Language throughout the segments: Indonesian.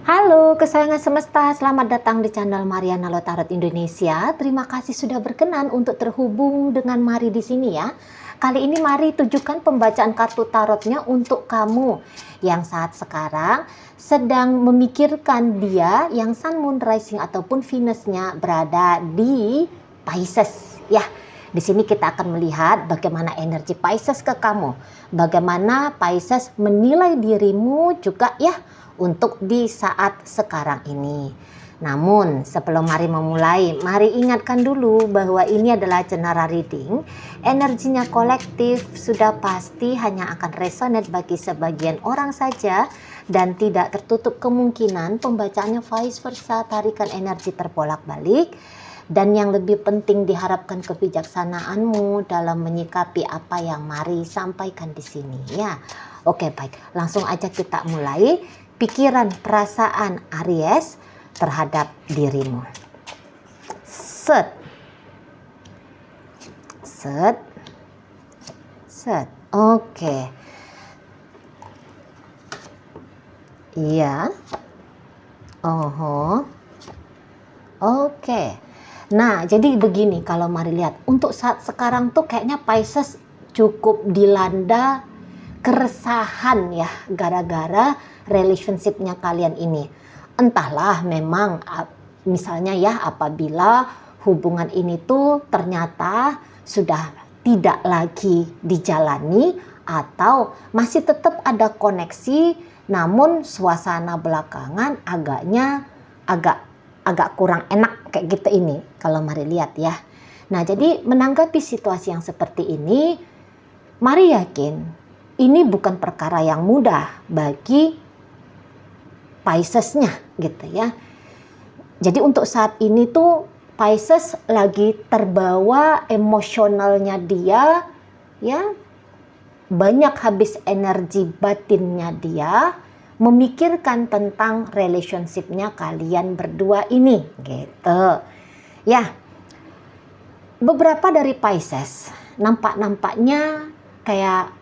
Halo kesayangan semesta, selamat datang di channel Mariana Lotarot Indonesia. Terima kasih sudah berkenan untuk terhubung dengan Mari di sini ya. Kali ini Mari tujukan pembacaan kartu tarotnya untuk kamu yang saat sekarang sedang memikirkan dia yang Sun, Moon, Rising ataupun Venusnya berada di Pisces ya. Di sini kita akan melihat bagaimana energi Pisces ke kamu, bagaimana Pisces menilai dirimu juga ya untuk di saat sekarang ini. Namun sebelum Mari memulai, Mari ingatkan dulu bahwa ini adalah general reading. Energinya kolektif sudah pasti hanya akan resonate bagi sebagian orang saja dan tidak tertutup kemungkinan pembacaannya vice versa, tarikan energi terbolak-balik. Dan yang lebih penting diharapkan kebijaksanaanmu dalam menyikapi apa yang Mari sampaikan di sini ya. Oke baik, langsung aja kita mulai. Pikiran, perasaan Aries terhadap dirimu. Set. Set. Set. Oke. Iya. Oke. Nah, jadi begini kalau Mari lihat. Untuk saat sekarang tuh kayaknya Pisces cukup dilanda keresahan ya gara-gara relationship-nya kalian ini. Entahlah memang misalnya ya apabila hubungan ini tuh ternyata sudah tidak lagi dijalani atau masih tetap ada koneksi namun suasana belakangan agak kurang enak kayak gitu ini kalau Mari lihat ya. Nah, jadi menanggapi situasi yang seperti ini, Mari yakin ini bukan perkara yang mudah bagi Pisces-nya gitu ya. Jadi untuk saat ini tuh Pisces lagi terbawa emosionalnya dia ya. Banyak habis energi batinnya dia memikirkan tentang relationship-nya kalian berdua ini gitu. Ya. Beberapa dari Pisces nampaknya kayak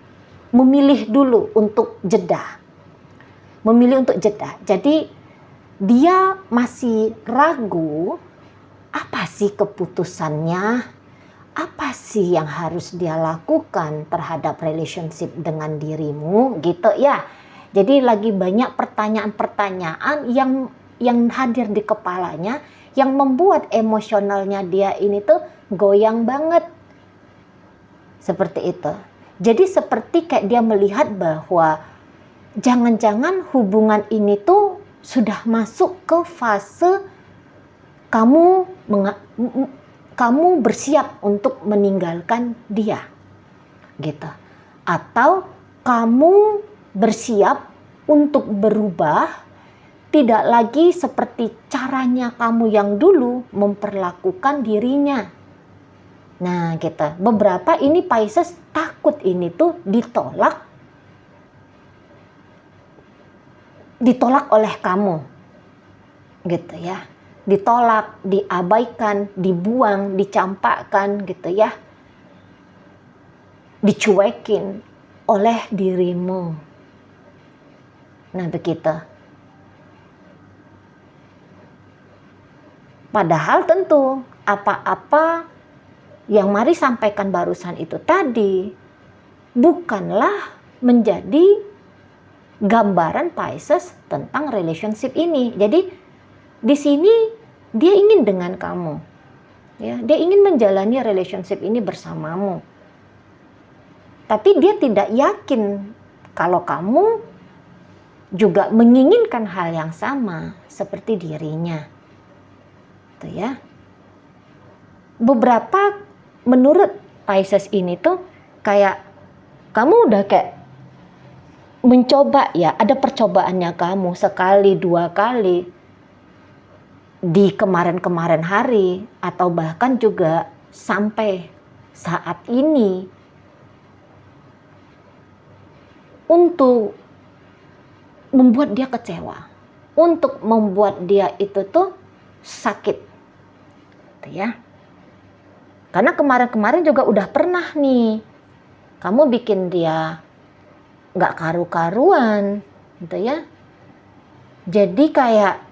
memilih dulu untuk jeda. Jadi dia masih ragu apa sih keputusannya, apa sih yang harus dia lakukan terhadap relationship dengan dirimu gitu ya. Jadi lagi banyak pertanyaan-pertanyaan yang hadir di kepalanya yang membuat emosionalnya dia ini tuh goyang banget. Seperti itu. Jadi seperti kayak dia melihat bahwa jangan-jangan hubungan ini tuh sudah masuk ke fase kamu bersiap untuk meninggalkan dia. Gitu. Atau kamu bersiap untuk berubah, tidak lagi seperti caranya kamu yang dulu memperlakukan dirinya. Nah gitu, beberapa ini Pisces takut ini tuh ditolak oleh kamu gitu ya, ditolak, diabaikan, dibuang, dicampakkan gitu ya, dicuekin oleh dirimu. Nah begitu. Padahal tentu apa-apa yang Mari sampaikan barusan itu tadi bukanlah menjadi gambaran Pisces tentang relationship ini. Jadi di sini dia ingin dengan kamu. Ya, dia ingin menjalani relationship ini bersamamu. Tapi dia tidak yakin kalau kamu juga menginginkan hal yang sama seperti dirinya. Tuh ya. Beberapa menurut Pisces ini tuh kayak kamu udah kayak mencoba ya, ada percobaannya kamu sekali, dua kali di kemarin-kemarin hari atau bahkan juga sampai saat ini untuk membuat dia kecewa, untuk membuat dia itu tuh sakit. Tuh ya. Karena kemarin-kemarin juga udah pernah nih, kamu bikin dia nggak karu-karuan, gitu ya. Jadi kayak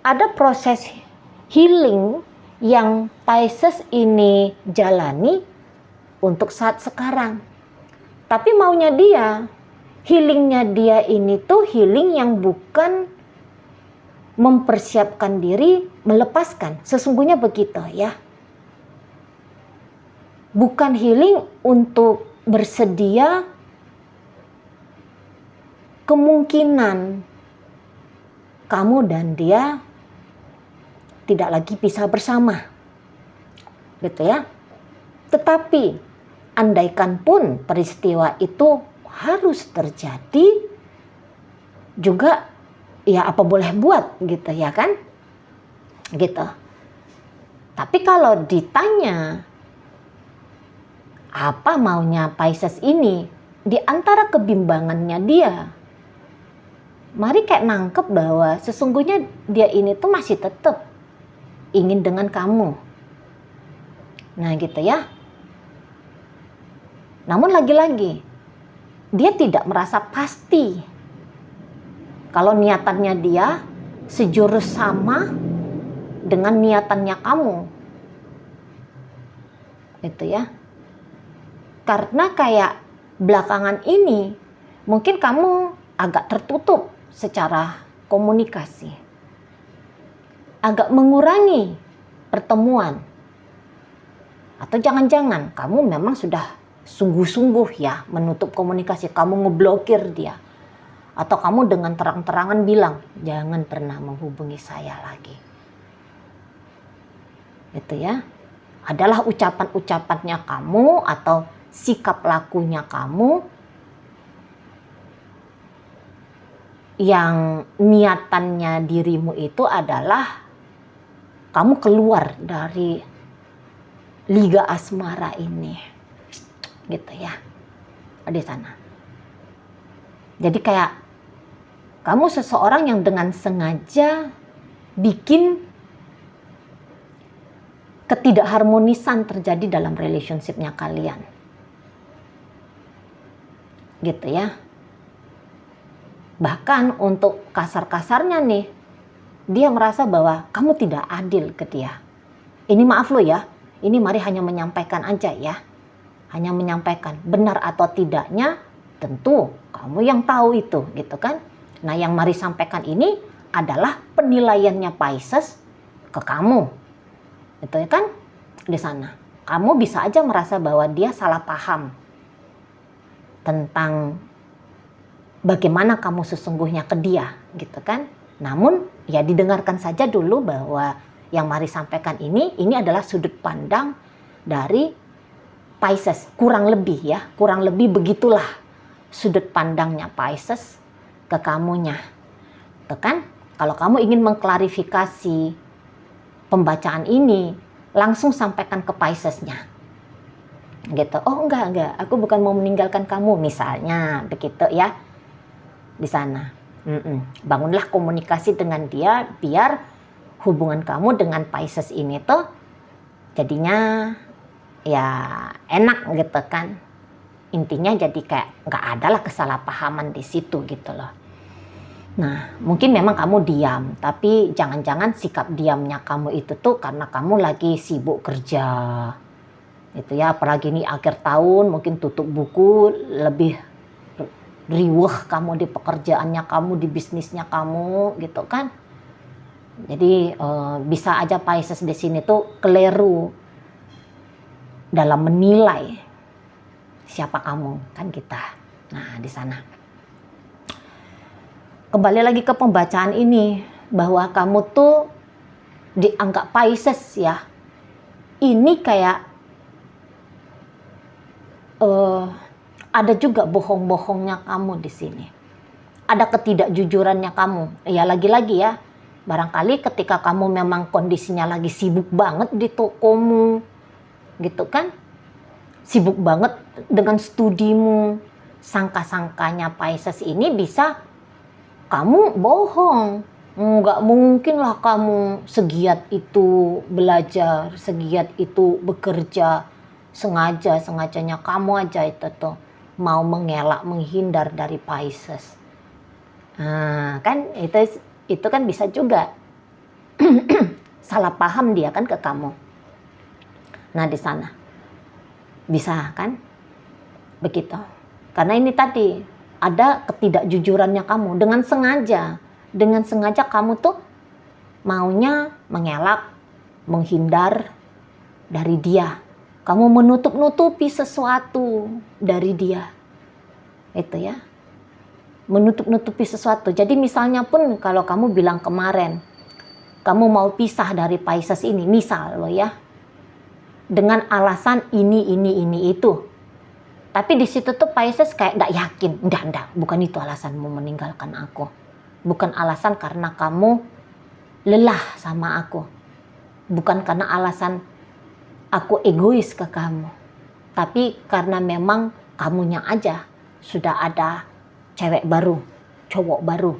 ada proses healing yang Pisces ini jalani untuk saat sekarang. Tapi maunya dia, healingnya dia ini tuh healing yang bukan mempersiapkan diri melepaskan. Sesungguhnya begitu ya. Bukan healing untuk bersedia kemungkinan kamu dan dia tidak lagi bisa bersama. Gitu ya. Tetapi andaikan pun peristiwa itu harus terjadi, juga ya apa boleh buat gitu ya kan? Gitu. Tapi kalau ditanya apa maunya Pisces ini di antara kebimbangannya dia, mari kayak nangkep bahwa sesungguhnya dia ini tuh masih tetap ingin dengan kamu. Nah gitu ya. Namun lagi-lagi dia tidak merasa pasti kalau niatannya dia sejurus sama dengan niatannya kamu. Gitu ya. Karena kayak belakangan ini mungkin kamu agak tertutup secara komunikasi. Agak mengurangi pertemuan. Atau jangan-jangan kamu memang sudah sungguh-sungguh ya menutup komunikasi. Kamu ngeblokir dia. Atau kamu dengan terang-terangan bilang, jangan pernah menghubungi saya lagi. Gitu ya. Adalah ucapan-ucapannya kamu atau sikap lakunya kamu yang niatannya dirimu itu adalah kamu keluar dari liga asmara ini. Gitu ya. Di sana. Jadi kayak kamu seseorang yang dengan sengaja bikin ketidakharmonisan terjadi dalam relationship-nya kalian. Gitu ya. Bahkan untuk kasar-kasarnya nih, dia merasa bahwa kamu tidak adil ke dia. Ini maaf lo ya, ini mari hanya menyampaikan aja ya. Hanya menyampaikan benar atau tidaknya, tentu kamu yang tahu itu gitu kan. Nah yang mari sampaikan ini adalah penilaiannya Pisces ke kamu. Itu ya kan di sana. Kamu bisa aja merasa bahwa dia salah paham tentang bagaimana kamu sesungguhnya ke dia gitu kan. Namun ya didengarkan saja dulu bahwa yang mari sampaikan ini adalah sudut pandang dari Pisces. Kurang lebih ya, kurang lebih begitulah sudut pandangnya Pisces ke kamunya. Tuh kan? Kalau kamu ingin mengklarifikasi pembacaan ini, langsung sampaikan ke Pisces-nya. Gitu. Oh enggak, aku bukan mau meninggalkan kamu misalnya, begitu ya. Di sana. Bangunlah komunikasi dengan dia biar hubungan kamu dengan Pisces ini tuh jadinya ya enak gitu kan. Intinya jadi kayak nggak ada lah kesalahpahaman di situ gitu loh. Nah, mungkin memang kamu diam, tapi jangan-jangan sikap diamnya kamu itu tuh karena kamu lagi sibuk kerja. Gitu ya, apalagi ini akhir tahun, mungkin tutup buku, lebih riweh kamu di pekerjaannya kamu, di bisnisnya kamu, gitu kan. Jadi bisa aja Pisces di sini tuh keliru dalam menilai siapa kamu, kan kita. Nah, di sana. Kembali lagi ke pembacaan ini, bahwa kamu tuh dianggap Pisces ya. Ini kayak ada juga bohong-bohongnya kamu di sini. Ada ketidakjujurannya kamu. Ya lagi-lagi ya, barangkali ketika kamu memang kondisinya lagi sibuk banget di tokomu, gitu kan. Sibuk banget dengan studimu. Sangka-sangkanya Pisces ini bisa kamu bohong. Nggak mungkin lah kamu segiat itu belajar, segiat itu bekerja. Sengaja-sengajanya kamu aja itu tuh mau mengelak, menghindar dari Pisces. Nah, kan itu kan bisa juga salah paham dia kan ke kamu. Nah, di sana bisa kan begitu. Karena ini tadi ada ketidakjujurannya kamu dengan sengaja kamu tuh maunya mengelak, menghindar dari dia. Kamu menutup-nutupi sesuatu dari dia. Itu ya. Menutup-nutupi sesuatu. Jadi misalnya pun kalau kamu bilang kemarin, kamu mau pisah dari Pisces ini, misal loh ya. Dengan alasan ini, itu. Tapi di situ tuh Pisces kayak gak yakin. Enggak, bukan itu alasanmu meninggalkan aku. Bukan alasan karena kamu lelah sama aku. Bukan karena alasan aku egois ke kamu. Tapi karena memang kamunya aja sudah ada cewek baru, cowok baru.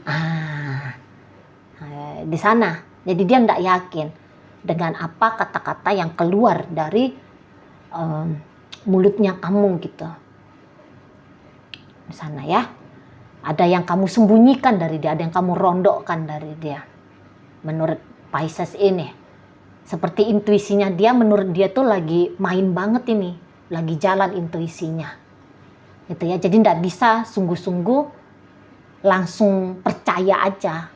Di sana. Jadi dia enggak yakin dengan apa kata-kata yang keluar dari mulutnya kamu gitu. Di sana ya. Ada yang kamu sembunyikan dari dia, ada yang kamu rondokkan dari dia. Menurut Pisces ini. Seperti intuisinya dia, menurut dia tuh lagi main banget ini. Lagi jalan intuisinya. Gitu ya. Jadi enggak bisa sungguh-sungguh langsung percaya aja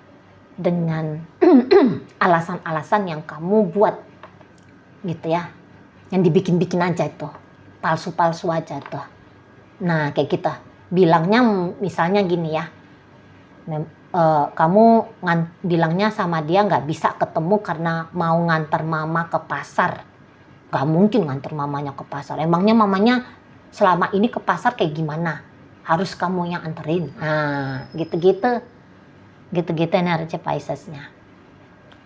dengan alasan-alasan yang kamu buat. Gitu ya. Yang dibikin-bikin aja itu. Palsu-palsu aja tuh. Nah, kayak gitu. Bilangnya misalnya gini ya. Kamu bilangnya sama dia nggak bisa ketemu karena mau ngantar mama ke pasar. Nggak mungkin ngantar mamanya ke pasar. Emangnya mamanya selama ini ke pasar kayak gimana? Harus kamu yang anterin. Nah, gitu-gitu. Gitu-gitu energi Piscesnya.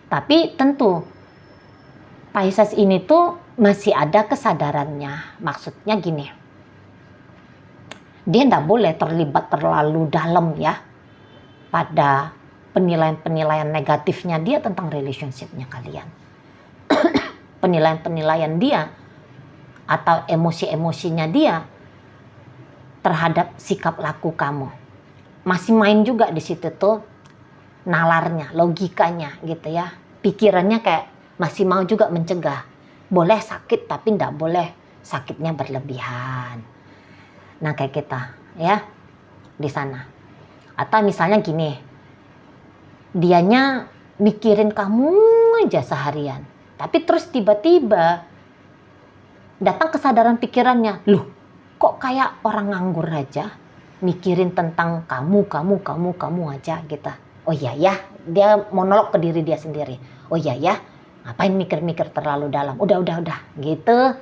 Tapi tentu Pisces ini tuh masih ada kesadarannya. Maksudnya gini. Dia nggak boleh terlibat terlalu dalam ya pada penilaian-penilaian negatifnya dia tentang relationship-nya kalian. Penilaian-penilaian dia atau emosi-emosinya dia terhadap sikap laku kamu. Masih main juga di situ tuh nalarnya, logikanya gitu ya. Pikirannya kayak masih mau juga mencegah. Boleh sakit tapi nggak boleh sakitnya berlebihan. Nah, kayak kita ya di sana. Atau misalnya gini, dianya mikirin kamu aja seharian. Tapi terus tiba-tiba datang kesadaran pikirannya, loh kok kayak orang nganggur aja, mikirin tentang kamu aja gitu. Oh iya ya, dia monolog ke diri dia sendiri. Oh iya ya, ngapain mikir-mikir terlalu dalam, udah gitu.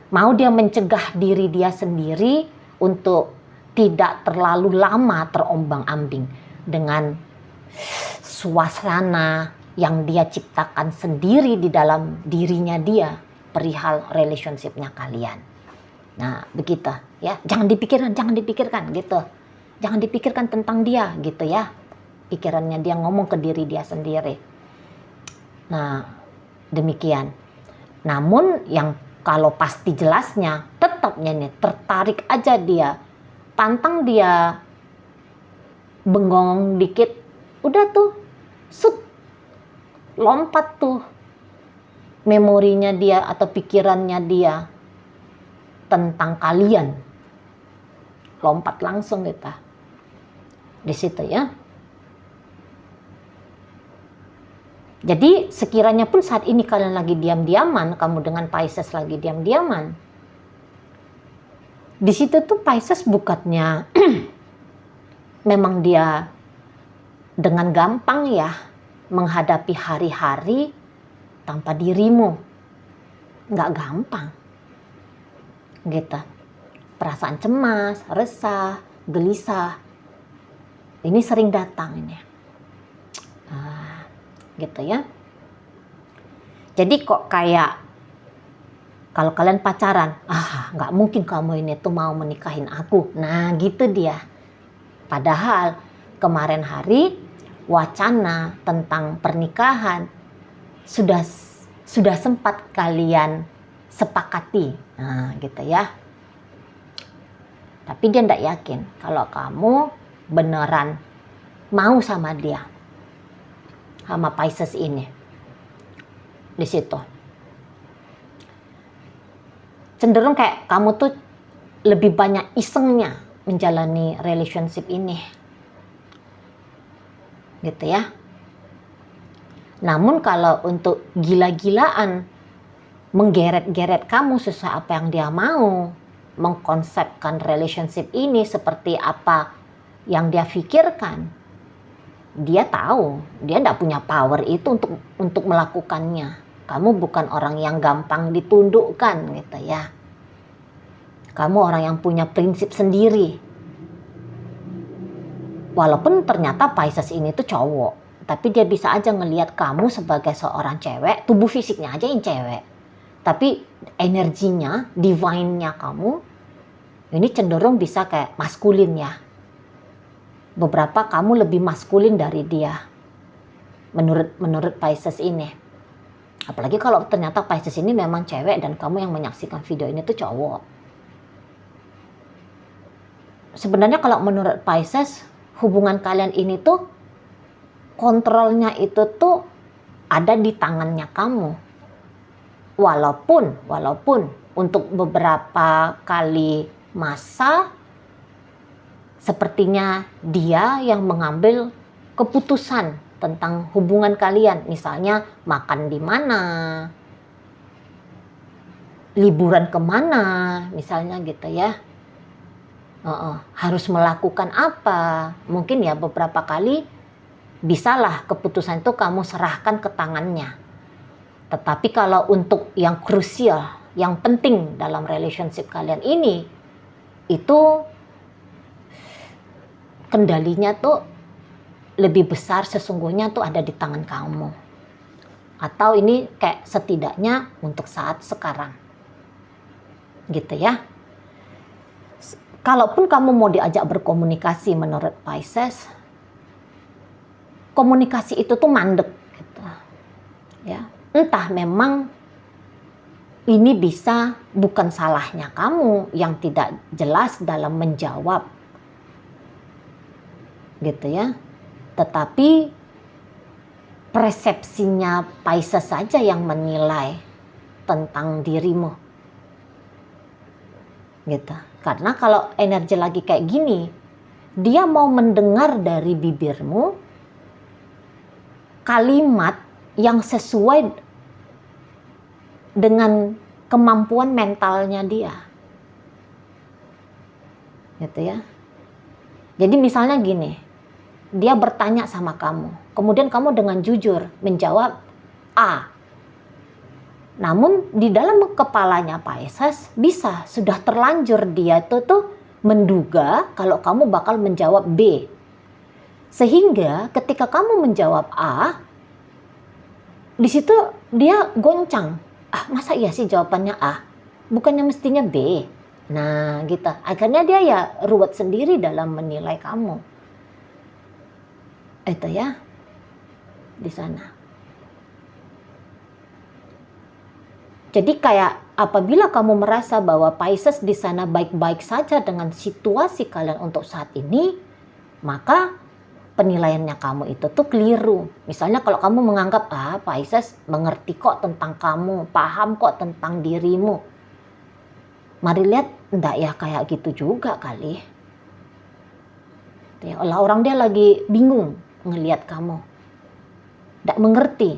Mau dia mencegah diri dia sendiri untuk tidak terlalu lama terombang-ambing dengan suasana yang dia ciptakan sendiri di dalam dirinya dia perihal relationship-nya kalian. Nah, begitu ya. Jangan dipikirkan gitu. Jangan dipikirkan tentang dia gitu ya. Pikirannya dia ngomong ke diri dia sendiri. Nah, demikian. Namun yang kalau pasti jelasnya tetapnya nih tertarik aja dia. Pantang dia bengong dikit, udah tuh, lompat tuh memorinya dia atau pikirannya dia tentang kalian. Lompat langsung kita di situ ya. Jadi sekiranya pun saat ini kalian lagi diam-diaman, kamu dengan Pisces lagi diam-diaman, di situ tuh Pisces bukannya memang dia dengan gampang ya menghadapi hari-hari tanpa dirimu. Nggak gampang. Gitu. Perasaan cemas, resah, gelisah. Ini sering datang ini. Gitu ya. Jadi kok kayak kalau kalian pacaran, nggak mungkin kamu ini tuh mau menikahin aku. Nah gitu dia. Padahal kemarin hari wacana tentang pernikahan sudah sempat kalian sepakati. Nah gitu ya. Tapi dia nggak yakin kalau kamu beneran mau sama dia, sama Pisces ini. Di situ cenderung kayak kamu tuh lebih banyak isengnya menjalani relationship ini, gitu ya. Namun kalau untuk gila-gilaan menggeret-geret kamu sesuai apa yang dia mau, mengkonsepkan relationship ini seperti apa yang dia pikirkan, dia tahu dia tidak punya power itu untuk melakukannya. Kamu bukan orang yang gampang ditundukkan, gitu ya. Kamu orang yang punya prinsip sendiri. Walaupun ternyata Pisces ini tuh cowok, tapi dia bisa aja ngelihat kamu sebagai seorang cewek, tubuh fisiknya aja yang cewek. Tapi energinya, divine-nya kamu, ini cenderung bisa kayak maskulin ya. Beberapa kamu lebih maskulin dari dia, menurut Pisces ini. Apalagi kalau ternyata Pisces ini memang cewek dan kamu yang menyaksikan video ini tuh cowok. Sebenarnya kalau menurut Pisces, hubungan kalian ini tuh kontrolnya itu tuh ada di tangannya kamu. Walaupun untuk beberapa kali masa sepertinya dia yang mengambil keputusan tentang hubungan kalian. Misalnya makan di mana, liburan kemana, misalnya gitu ya. Harus melakukan apa. Mungkin ya beberapa kali bisalah keputusan itu kamu serahkan ke tangannya. Tetapi kalau untuk yang krusial, yang penting dalam relationship kalian ini, itu kendalinya tuh lebih besar sesungguhnya tuh ada di tangan kamu. Atau ini kayak setidaknya untuk saat sekarang. Gitu ya. Kalaupun kamu mau diajak berkomunikasi menurut Pisces, komunikasi itu tuh mandek gitu. Ya. Entah memang ini bisa bukan salahnya kamu yang tidak jelas dalam menjawab. Gitu ya. Tetapi persepsinya Pisces saja yang menilai tentang dirimu. Gitu. Karena kalau energi lagi kayak gini, dia mau mendengar dari bibirmu kalimat yang sesuai dengan kemampuan mentalnya dia. Gitu ya. Jadi misalnya gini, dia bertanya sama kamu, kemudian kamu dengan jujur menjawab A. Namun di dalam kepalanya Pisces bisa sudah terlanjur dia tuh menduga kalau kamu bakal menjawab B. Sehingga ketika kamu menjawab A, di situ dia goncang. Masa iya sih jawabannya A? Bukannya mestinya B? Nah gitu. Akhirnya dia ya ruwet sendiri dalam menilai kamu. Itu ya. Di sana. Jadi kayak apabila kamu merasa bahwa Pisces di sana baik-baik saja dengan situasi kalian untuk saat ini, maka penilaiannya kamu itu tuh keliru. Misalnya kalau kamu menganggap Pisces mengerti kok tentang kamu, paham kok tentang dirimu. Mari lihat, enggak ya kayak gitu juga kali. Orang dia lagi bingung ngelihat kamu. Enggak mengerti.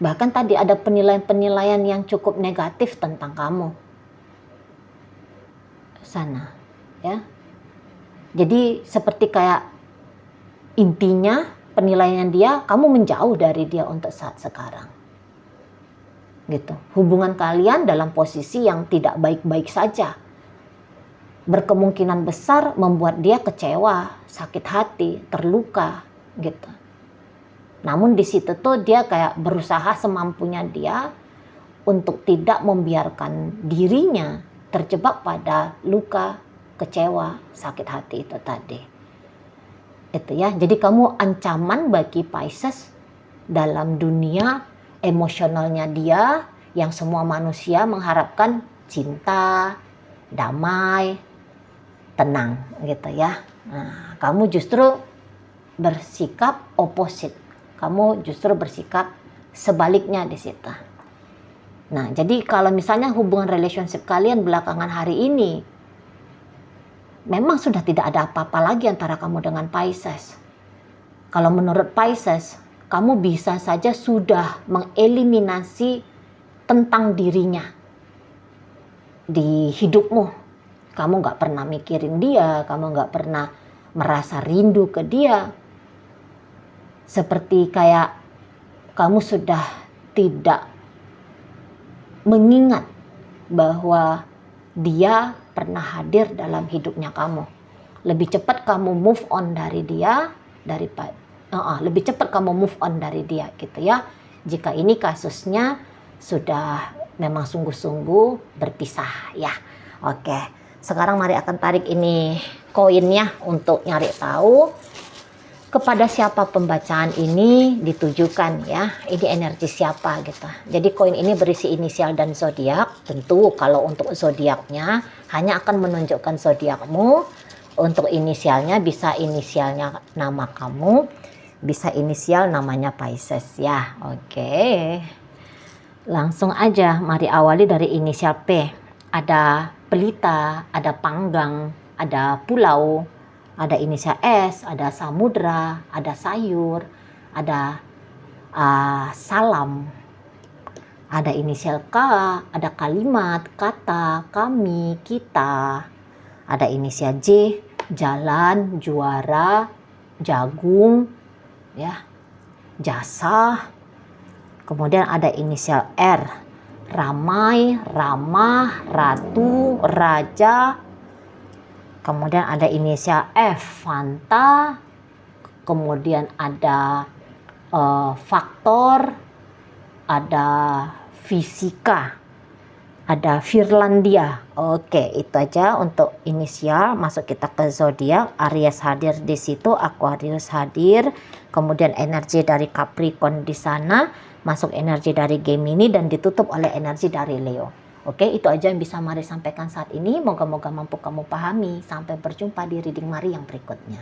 Bahkan tadi ada penilaian-penilaian yang cukup negatif tentang kamu. Sana, ya. Jadi seperti kayak intinya penilaian dia, kamu menjauh dari dia untuk saat sekarang. Gitu. Hubungan kalian dalam posisi yang tidak baik-baik saja. Berkemungkinan besar membuat dia kecewa, sakit hati, terluka, gitu. Namun di situ tuh dia kayak berusaha semampunya dia untuk tidak membiarkan dirinya terjebak pada luka, kecewa, sakit hati itu tadi. Itu ya. Jadi kamu ancaman bagi Pisces dalam dunia emosionalnya dia yang semua manusia mengharapkan cinta, damai, tenang gitu ya. Nah, kamu justru bersikap opposite. Kamu justru bersikap sebaliknya di situ. Nah, jadi kalau misalnya hubungan relationship kalian belakangan hari ini memang sudah tidak ada apa-apa lagi antara kamu dengan Pisces. Kalau menurut Pisces, kamu bisa saja sudah mengeliminasi tentang dirinya di hidupmu. Kamu gak pernah mikirin dia, kamu gak pernah merasa rindu ke dia. Seperti kayak kamu sudah tidak mengingat bahwa dia pernah hadir dalam hidupnya kamu. Lebih cepat kamu move on dari dia lebih cepat kamu move on dari dia gitu ya. Jika ini kasusnya sudah memang sungguh-sungguh berpisah ya. Oke, sekarang mari akan tarik ini koinnya untuk nyari tahu kepada siapa pembacaan ini ditujukan ya. Ini energi siapa gitu. Jadi koin ini berisi inisial dan zodiak. Tentu kalau untuk zodiaknya hanya akan menunjukkan zodiakmu. Untuk inisialnya bisa inisialnya nama kamu, bisa inisial namanya Pisces ya. Oke. Langsung aja mari awali dari inisial P. Ada pelita, ada panggang, ada pulau, ada inisial S, ada samudra, ada sayur, ada salam, ada inisial K, ada kalimat, kata, kami, kita, ada inisial J, jalan, juara, jagung, ya, jasa. Kemudian ada inisial R, ramai, ramah, ratu, raja. Kemudian ada inisial F, Fanta. Kemudian ada faktor, ada fisika, ada Finlandia. Oke, itu aja untuk inisial. Masuk kita ke zodiak. Aries hadir di situ, Aquarius hadir. Kemudian energi dari Capricorn di sana, masuk energi dari Gemini dan ditutup oleh energi dari Leo. Oke, itu aja yang bisa Mari sampaikan saat ini. Moga-moga mampu kamu pahami. Sampai berjumpa di reading Mari yang berikutnya.